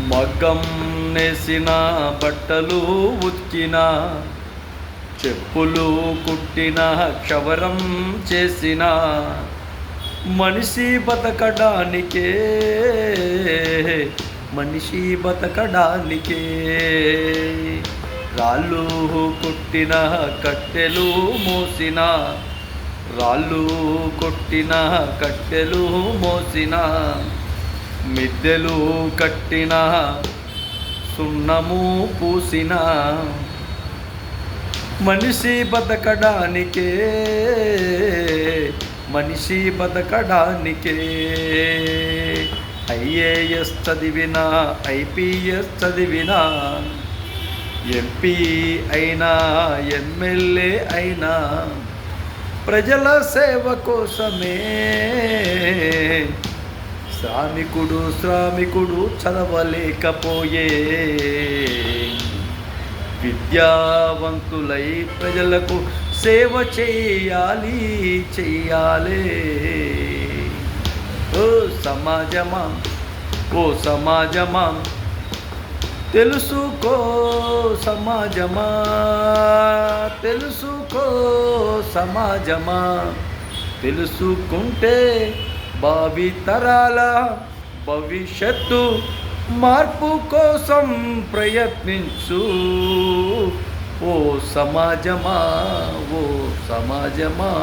మగ్గం నేసిన బట్టలు ఉతికిన, చెప్పులు కుట్టిన, క్షవరం చేసిన, మనిషి బతకడానికే, మనిషి బతకడానికే. రాళ్ళు కొట్టిన, కట్టెలు మోసిన, రాళ్ళు కొట్టిన, కట్టెలు మోసిన, మిద్దెలు కట్టిన, సున్నము పూసిన, మనిషి బతకడానికే, మనిషి బతకడానికే. ఐఏఎస్ చదివినా, ఐపీఎస్ చదివినా, ఎంపీ అయినా, ఎమ్మెల్యే అయినా, ప్రజల సేవ కోసమే. శ్రామికుడు చదవలేకపోయే, విద్యావంతులై ప్రజలకు సేవ చేయాలి, చెయ్యాలే. ఓ సమాజమా, ఓ సమాజమా, తెలుసుకో సమాజమా, తెలుసుకో సమాజమా. తెలుసుకుంటే భావితరాల భవిష్యత్తు మార్పు కోసం ప్రయత్నించు. ఓ సమాజమా, ఓ సమాజమా.